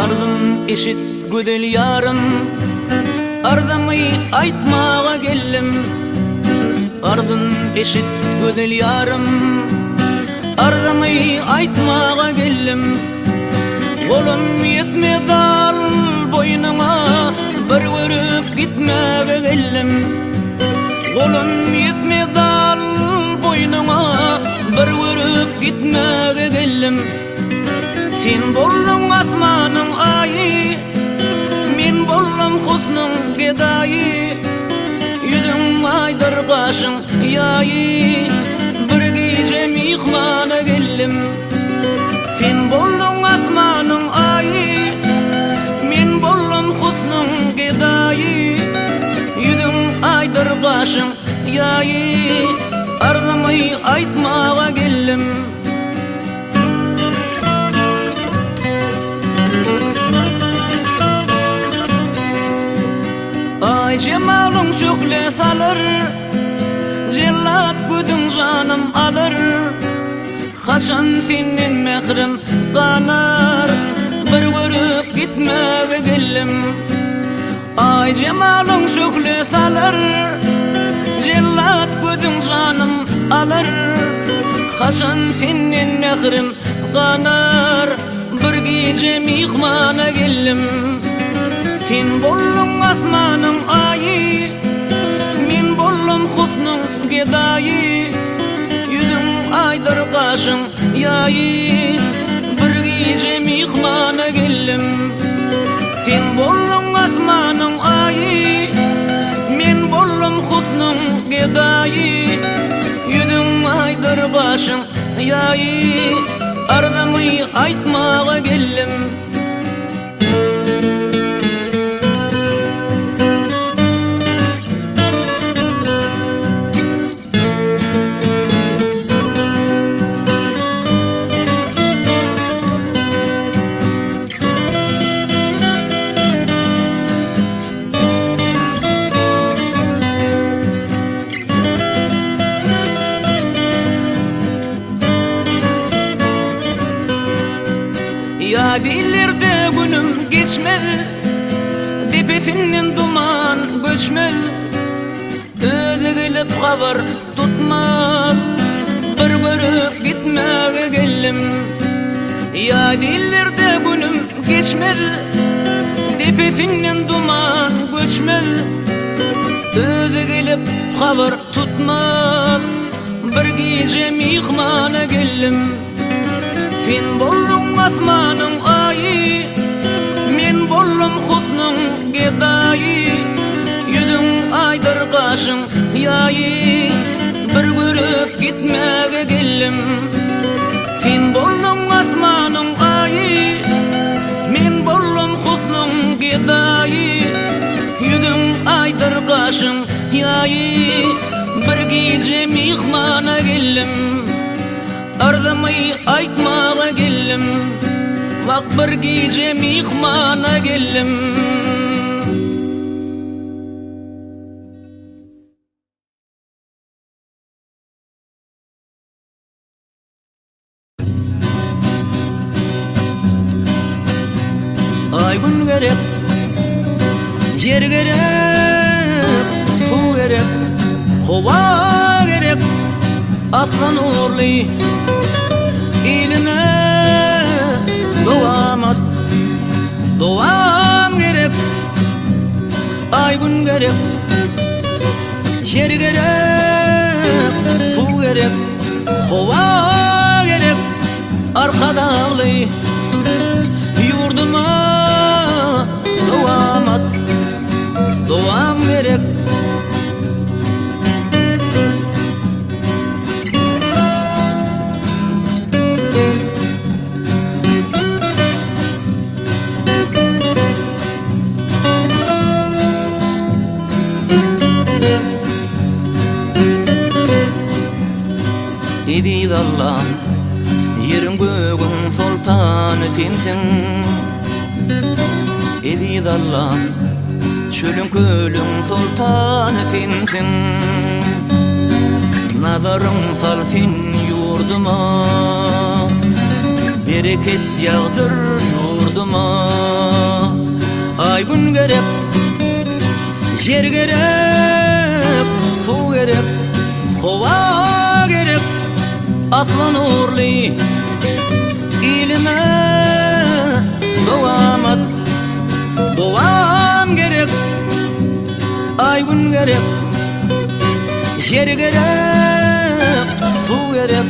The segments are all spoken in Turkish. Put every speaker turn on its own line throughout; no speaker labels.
Ardım eşit güdel yarım, ardamı aytmağa geldim. Ardım eşit güdel yarım, ardamı aytmağa geldim. Kolum yetme dal boynuma, bir vurup gitmege geldim. Kolum yetme dal boynuma, bir vurup gitmege geldim. Sen bollum asmanın ayı, men bollum husnun gedayı. Yüzüm aydır qaşın yayı, bir gece mihmana geldim. Sen bollum asmanın ayı, men bollum husnun gedayı. Yüzüm aydır qaşın yayı, ardamı aytmağa geldim. Ay cemalın şöyle salır, cellat güdün canım alır. Haşan senin mehrim kanar, bir vurup gitmege geldim. Ay cemalın şöyle salır, cellat güdün canım alır. Haşan senin mehrim kanar, bir gece mihmana geldim. Sen bollum asmanın ayı, men bollum husnun gedayı. Yüzüm aydır qaşın yayı, bir gece mihmana geldim. Sen bollum asmanın ayı, men bollum husnun gedayı. Yüzüm aydır qaşın yayı, ardamı aytmağa geldim. Ya dillerde günüm geçmedi, dipefinin duman göçmedi. Öyle gelip haber tutmaz, bir görüp gitmege geldim. Ya dillerde günüm geçmedi, dipefinin duman göçmedi. Öyle gelip haber tutmaz, bir gece mihmana geldim. Sen bollum asmanın ayı, men bollum husnun gedayı. Yüzüm aydır qaşın yayı, bir görüp gitmege geldim. Sen bollum asmanın ayı, men bollum husnun gedayı. Yüzüm aydır qaşın yayı, bir gece mihmana geldim. Ardamı aytmağa geldim, bak bir gece mihmana geldim. Ay gün gerek, yer gerek, su gerek, hova gerek, aslan uğurlu ilime devam et, devam gerek. Ay gün gerek, yer gerek, su gerek, hova gerek, arka dağlı yurduma devam et, devam gerek. Edid Allah, yerin göğün sultanı sensin. Edid Allah, çölün kölün sultanı sensin. Nazarın sal sen yurduma, bereket yağdır yurduma. yurduma. Ay gün gerek, yer gerek, su gerek, hova gerek, aslan uğurlu ilime devam et. Doğam gerek, ay gün gerek, yer gerek, su gerek,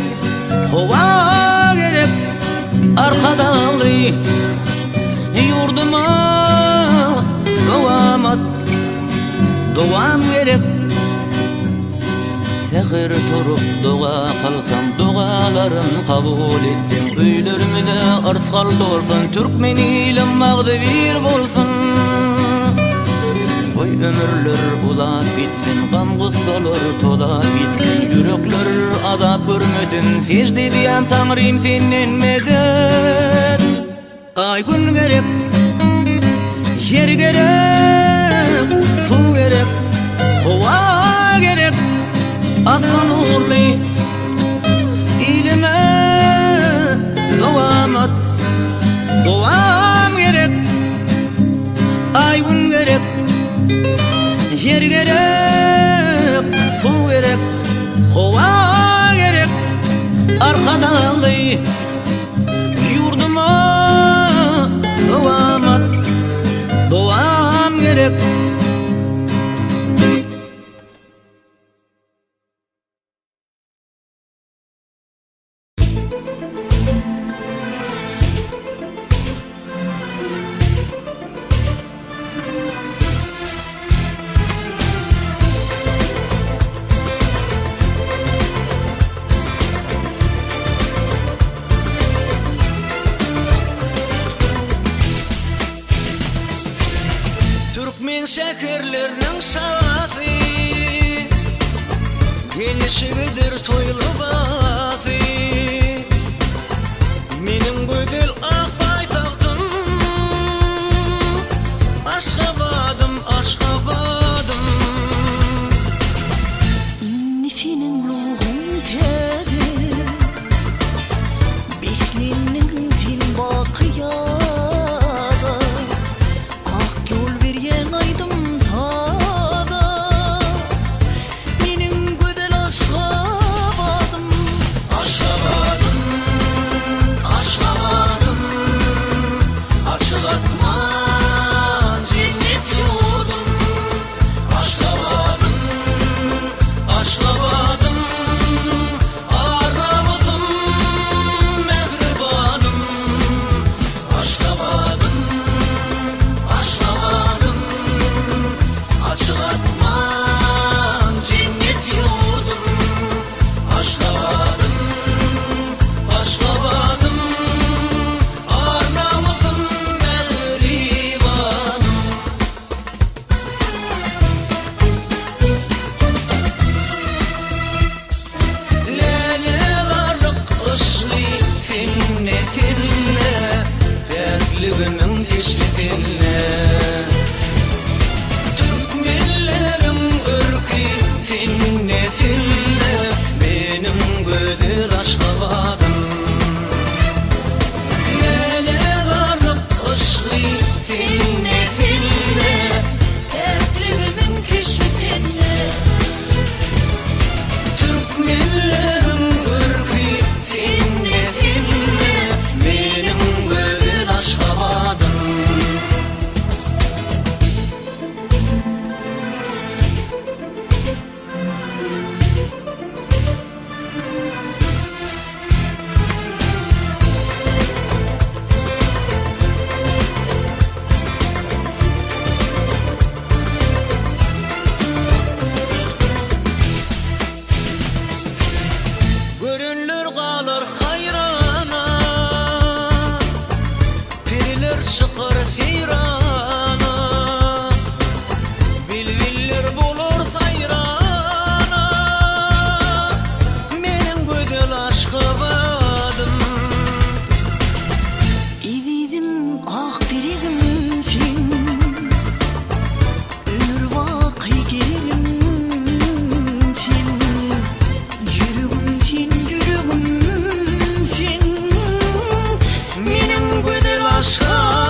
hova gerek, arkadalı yurduma devam et. Doğam gerek, fehir turup doğa kalsam, doğaların kabul etsin. Öylerimi de arfal dolsun, Türkmen ilim mağdivir bolsun. Oy ömürler uzak gitsin, gam gussalar tola gitsin. Yürekler azap görmesin, secde diyen Tanrım senden medet. Ay gün gerek, yer gerek, su gerek, hova gerek, aslan uğurlu ilime devam et. Doğam gerek, ay gün gerek, yer gerek, su gerek, hova gerek, arkadalı yurduma devam et. Doğam gerek. Türkmen şehirlerinin şafi, gelişidir toylu bazı. Menin güzel ak baytaktım, Aşgabadım, Aşgabadım.
İnnisinin ruhun tedi, Beşlinin fil bakıya.
Türkmenlerin hissetine, Türkmenlerin ırkı finne finne, benim güzel Aşgabadım. Lele varıp ıslı finne finne, Erkliğimin keşfetine. Türkmenlerin ırkı finne finne, benim güzel Aşgabadım. Görünler kalır hayrana, piriler çıkar fiyrana, bilviller bulur sayrana, benim güzel Aşgabadım.
Evidim ak dirigimsin, ömür vakı gelimsin. Yürügümsin, yürügümsin, benim güzel Aşgabadım.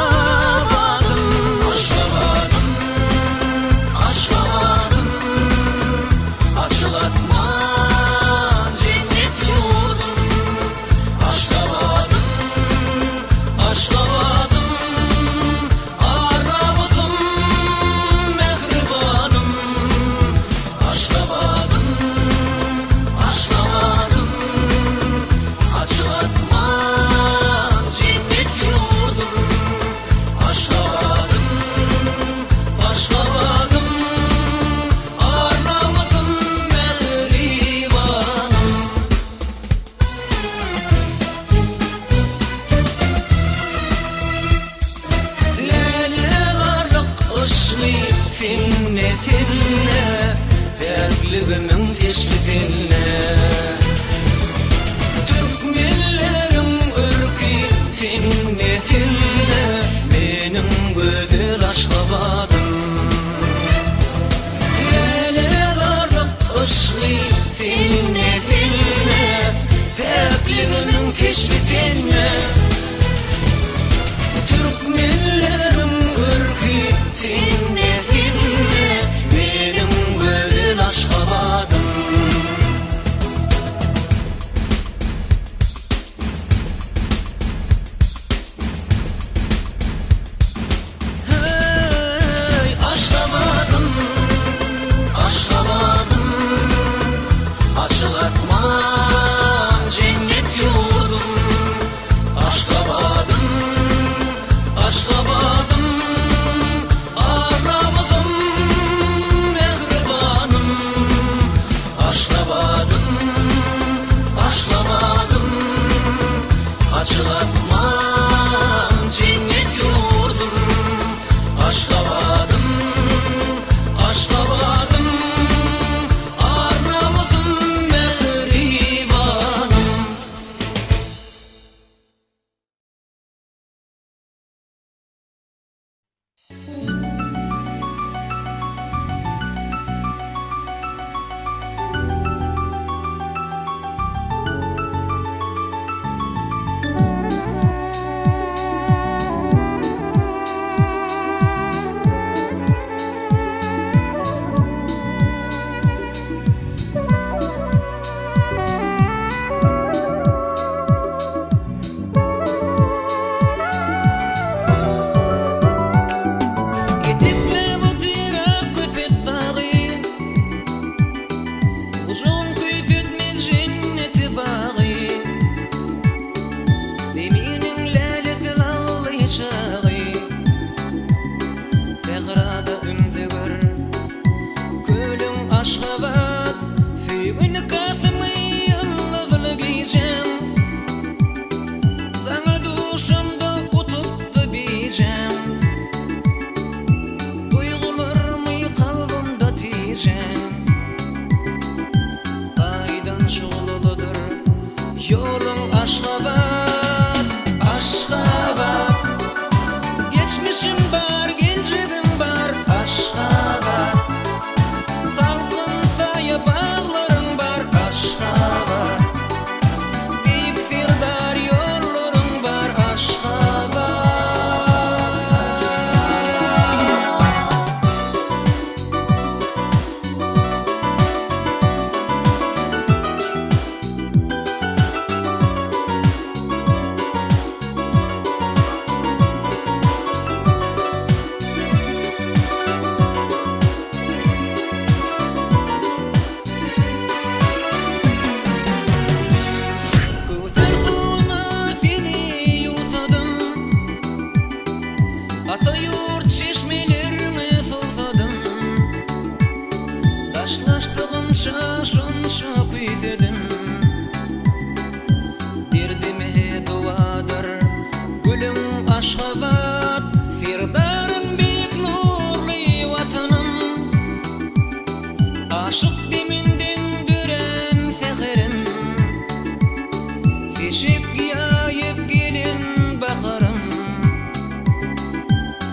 Eşik yayıp gelin baharım,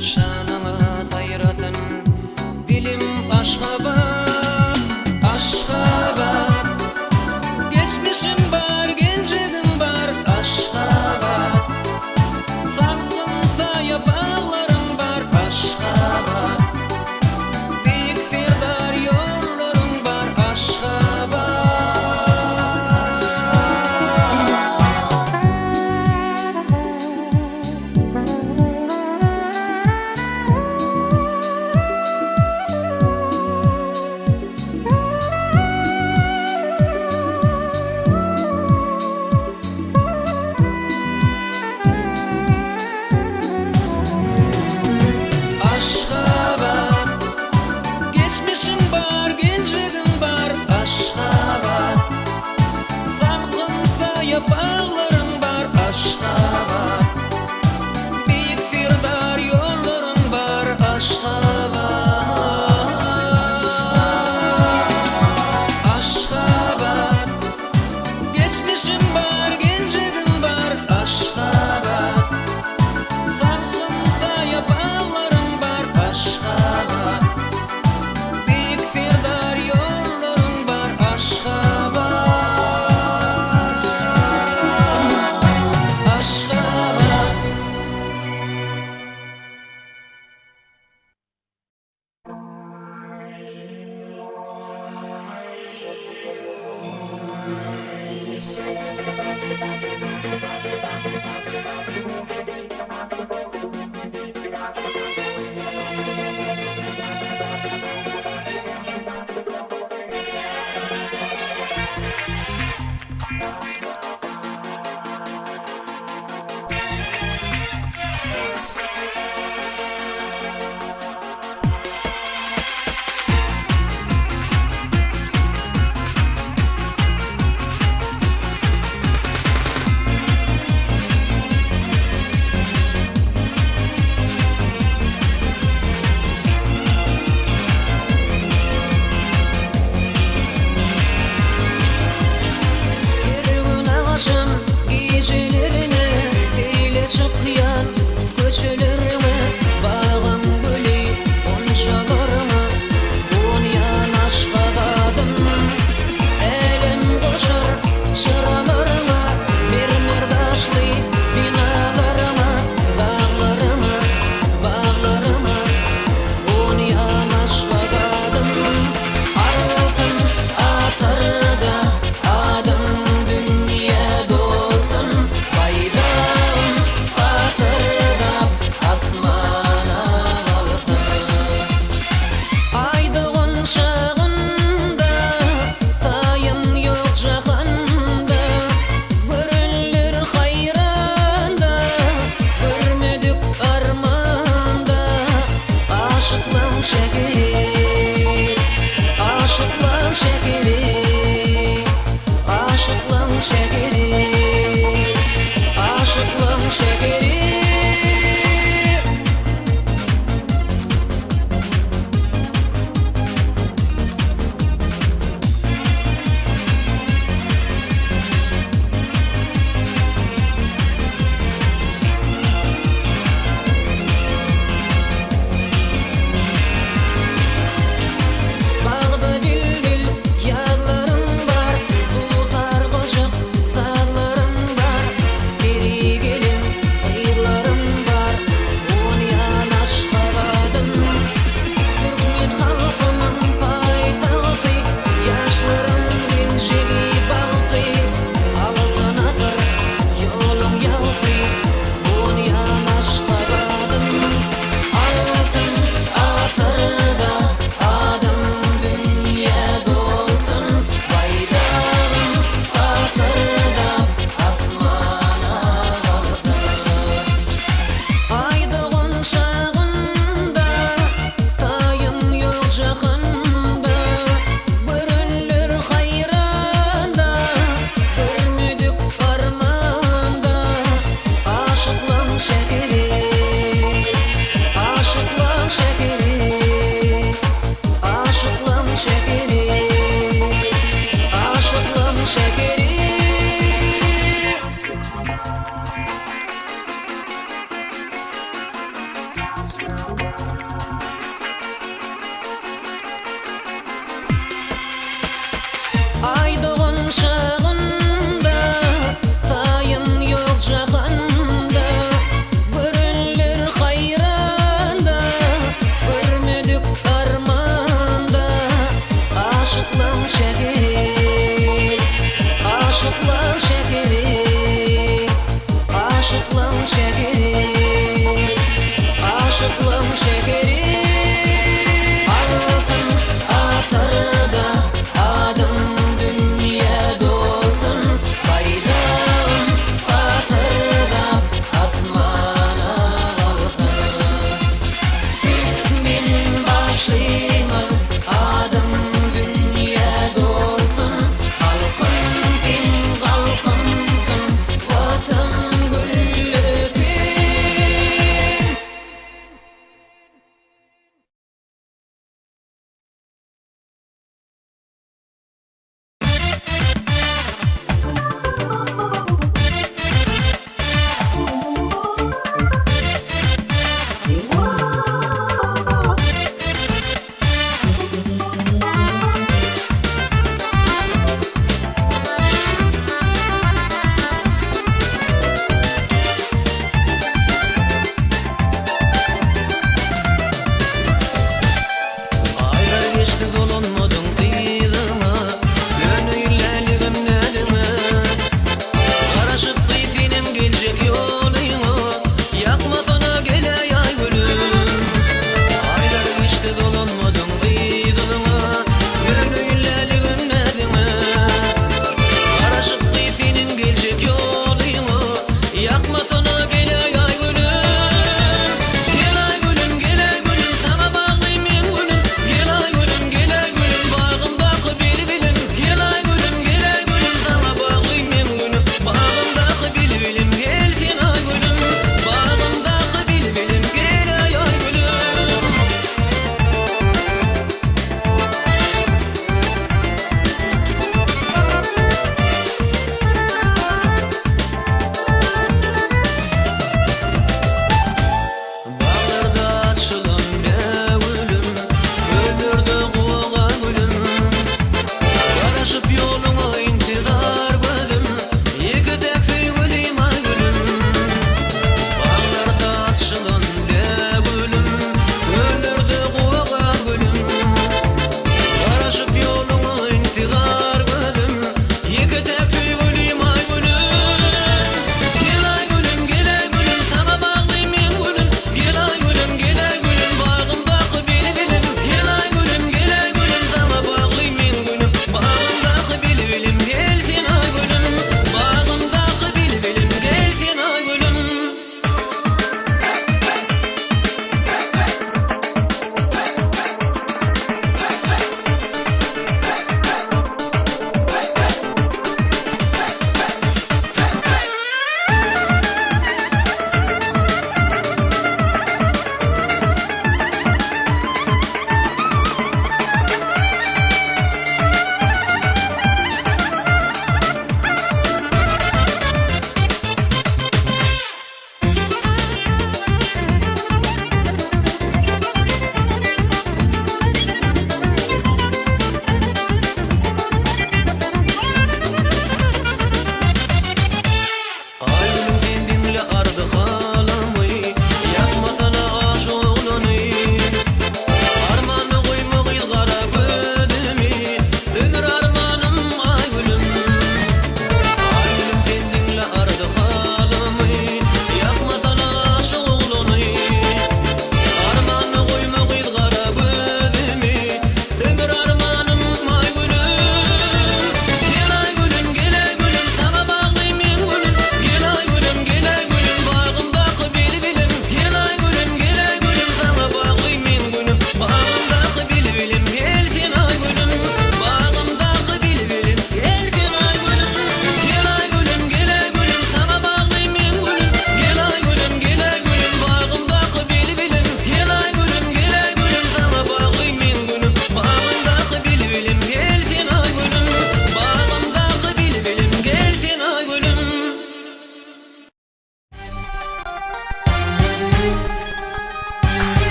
şanıma tayrasın dilim aşka bak, aşka bak. Geçmişim var, gencegim var, aşka bak. Farkım sayıp ağlarım var, aşka bak. Büyük firdar yollarım var, aşka bak. Aşka bak, geçmişim var, gencegim var, aşka bak. Farkım sayıp ağlarım var, aşka bak. Büyük firdar yollarım var, aşka bak. Aşka bak, geçmişim var, gencegim var, aşka bak. Farkım sayıp ağlarım var, aşka bak. Büyük firdar yollarım var, aşka bak. Aşka bak.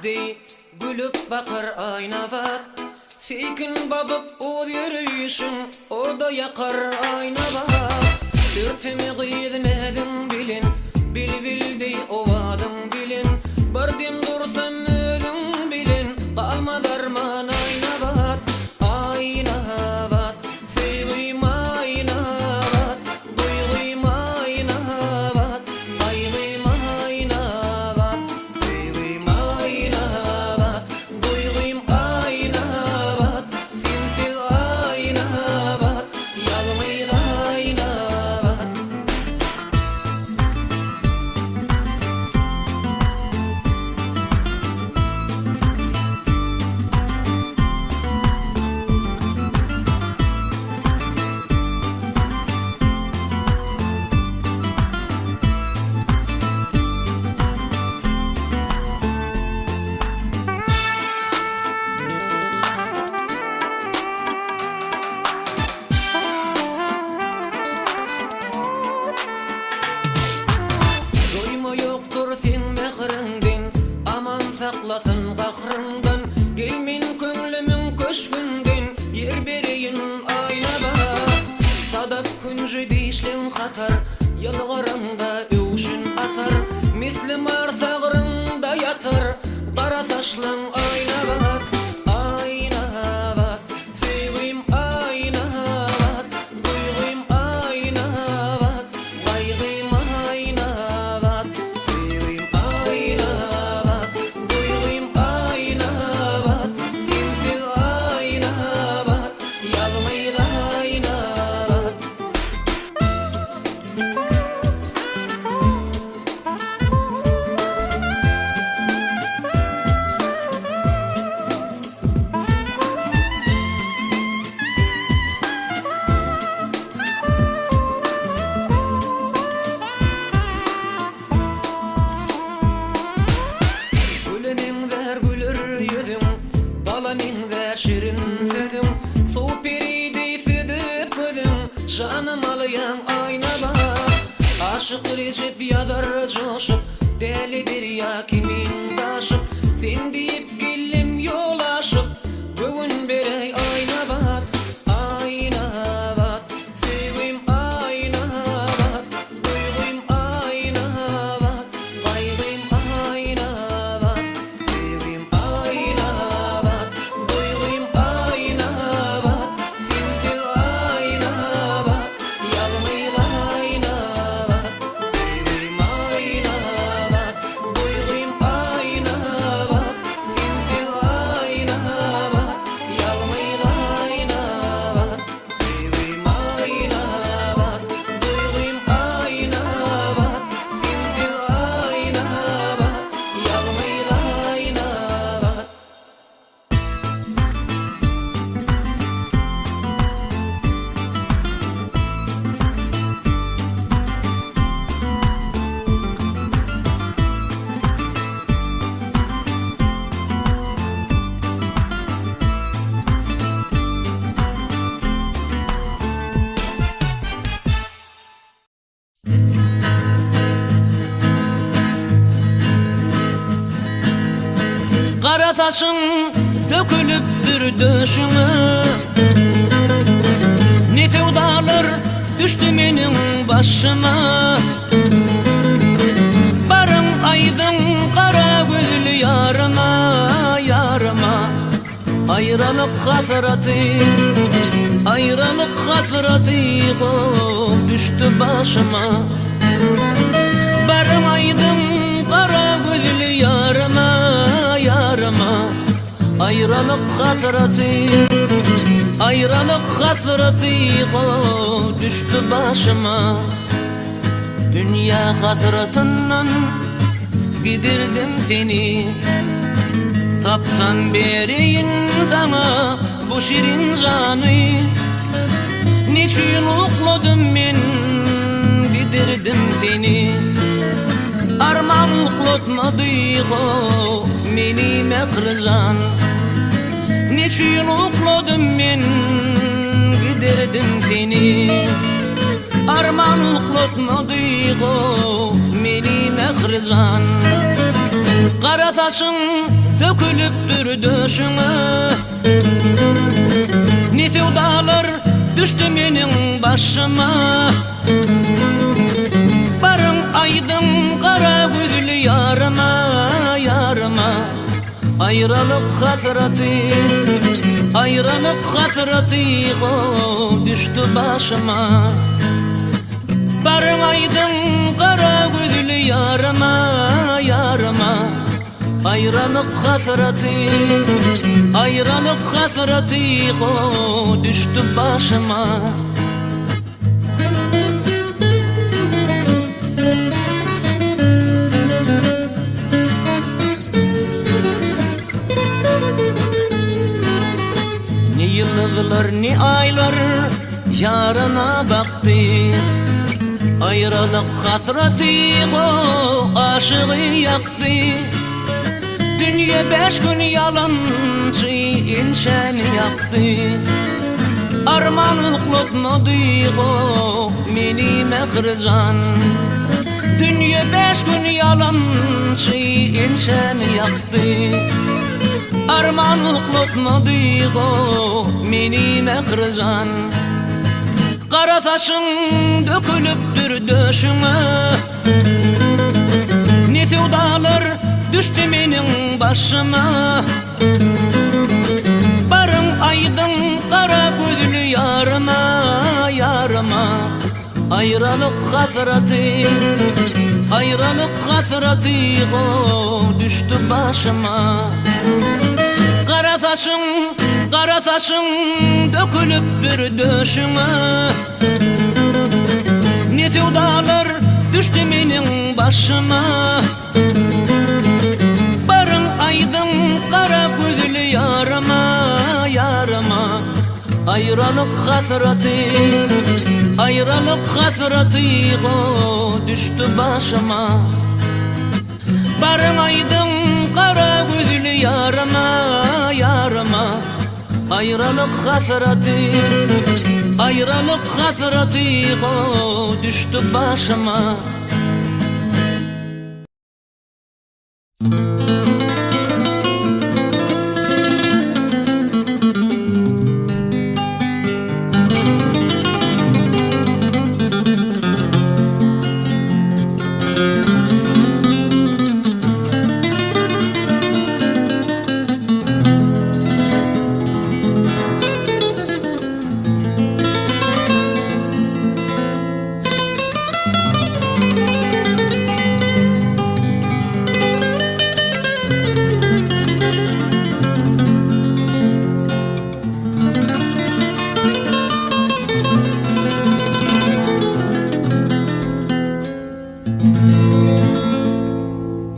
Dey gülüp bakar ayna var Fikin babıp o yürüyüşün O da yakar ayna var Dürtümü gıydmedim bilin Bil bil dey ovadın bilin Bardim dursam ölüm bilin Kalma darman ayna var Ayna var Feygim ayna var Duygum ayna var Aygım ayna var Feygim ayna var Duygum ayna var Finfiz ayna var Yalmıyız ayna var Doyma yoktur sen mehrinden Aman saklasın kahrından Gelmin köngülümün köşkünden Yer bereyin ayna bak Sadap küncü dişlim katar Yılgarında övüşün atar Mislim arsağırında yatar Kara saçlın ayna bak Ayna bak Sevgim ayna bak Duygum ayna bak Kaygım ayna bak Sevgim ayna bak Duygum ayna bak Finfiz ayna bak Yalmıyız ayna bak Gülünün ver gülür yüzüm Balanın ver şirin sözüm Su peride südüp gözüm Canım alayan ayna bak Aşık Recep yadar coşup Delidir ya kimin taşıp Sen deyip gellim yol aşıp Bugün berey ayna bak Ayna bak Sevgim ayna bak Duygum ayna bak Kaygım ayna bak Sevgim ayna bak Duygum ayna bak Finfiz ayna bak Yalmıyız ayna bak Sevgim ayna bak Duygum ayna bak Finfiz ayna bak Yalmıyız ayna bak Sevgim ayna bak Duygum ayna bak Finfiz ayna bak Yalmıyız ayna bak Kara saçın dökülüptür döşüme Ne sevdalar düştü benim başıma Barım aydın kara gözlü yarıma Yarıma Ayrılık hasreti Ayrılık hasreti düştü başıma Barım aydın kara gözlü yarıma Yarıma Ayrılık hasreti Ayrılık hasreti düştü başıma Dünya hasretinden gidirdim seni Tapsan bereyim sana bu şirin canı Niçin ukladım ben gidirdim seni Arman uklatmadı meni mehrican Niçin ukladım ben gidirdim seni Arman uklatmadı meni mehrican Kara saçın dökülüpdür döşüňe. Ne sevdalar düştü menin başıma. Barın aydın kara gözlü yarıma, yarıma. Ayrılık hasreti, ayrılık hasreti düştü başıma. Barın aydın kara gözlü yarıma, yarıma. Ayrılık hasreti, ayrılık hasreti düştü başıma. Ne yıllar ne aylar yarına baktı. Ayrılık hasreti aşığı yaktı. Dünya 5 gün yalancı insan yaktı. Arman uklupmadı meni mehrican. Dünya 5 gün yalancı insan yaktı. Arman uklupmadı meni mehrican. Kara saçın dökülüpdür döşüňe. Ne sevdalar düştü menin başıma. Barın aydın kara gözlü yarıma, yarıma. Ayrılık hasreti, ayrılık hasreti düştü başıma. Kara saçın dökülüpdür döşüňe. Ne sevdalar düştü menin başıma. Barın aydın kara gözlü yarıma, yarıma. Ayrılık hasreti, ayrılık hasreti düştü başıma. Barın aydın kara gözlü yarıma, yarıma. Ayrılık hasreti, ayrılık hasreti düştü başıma.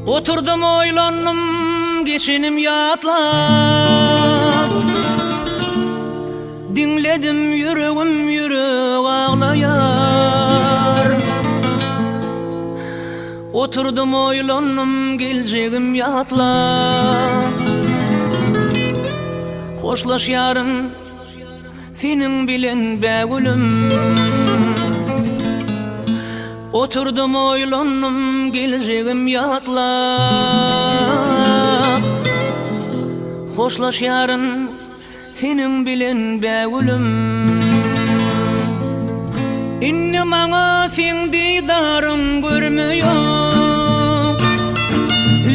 Oturdum oylandım geçinim yatlap. Dinledim yüreğim yürek ağlayar. Oturdum oylandım geleceğim yatlap. Hoşlaş yarın senin bilen begülüm. Oturdum oylandım geleceğim yatlap. Hoşlaş yarın senin bilen begülüm. İnne maňa sen didarın görmeýär.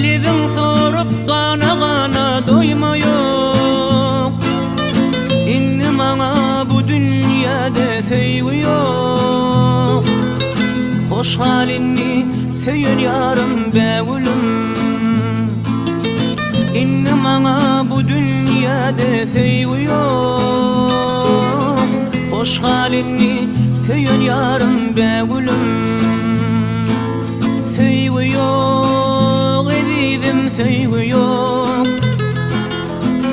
Lezin sorup gana gana doýmaýar. İnne maňa bu dünýäde seýgi ýok. Hoş halini söyün yarım begülüm. İnne maňa bu dünýäde seýgi ýok. Hoş halini söyün yarım begülüm. Seýgi ýok edizim, seýgi ýok.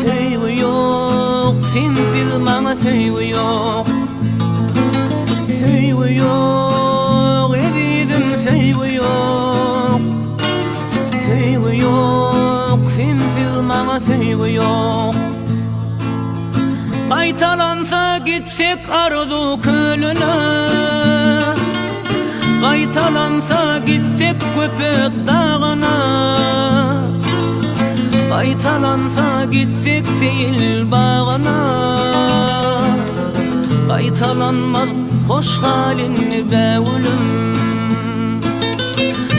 Seýgi ýok sensiz maňa seýgi ýok. Seýgi ýok edizim, seýgi ýok. Seýgi ýok sensiz maňa seýgi ýok. Qaytalansa gitsek arzu kölüne. Qaytalansa gitsek köpek dağına. Qaytalansa gitsek fil bağına, qaytalanmaz hoş halinni bəvülüm.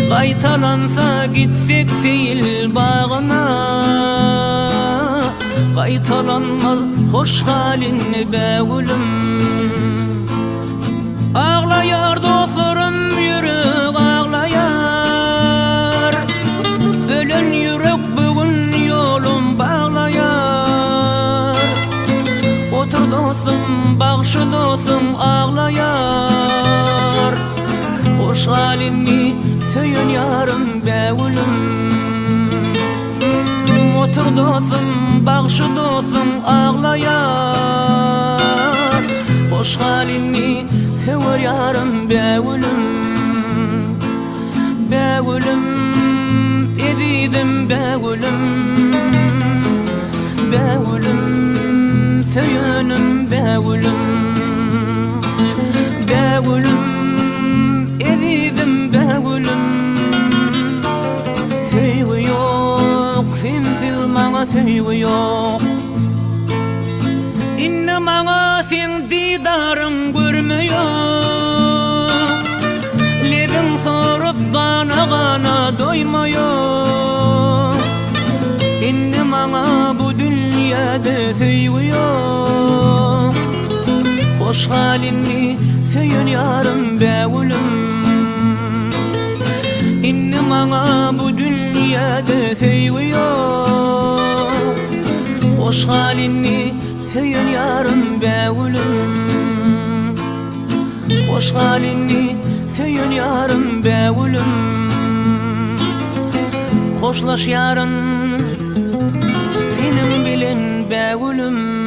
Qaytalansa gitsek fil bağına, qaytalanmaz hoş halinni bəvülüm. Ağlayar dostlarım yürek ağlayar, ölen yürek bugün yolum bağlayar. Otur dostum, bağışı dostum ağlayar, hoş halinni söyün yarım bəvülüm. Otur dostum, bağışı dostum ağlayar, hoş halinni sever yarım bəvülüm. Bəvülüm, ezidim bəvülüm, bəvülüm, söyünüm bəvülüm. Bəvülüm, ezidim bəvülüm, söyü yok, sensiz bana söyü yok. İnne bana sen didarın görmüyor, lebin sorup gana gana doymuyor. İnne bana bu dünyada söyü yok, hoş halinni söyün yarım bəvülüm. İnne bana bu dünyada söyü yok, hoş halinni söyün yarım bəvülüm. Hoş halinni söyün yarım bəvülüm. Hoşlaş yarın senin bilen bəvülüm.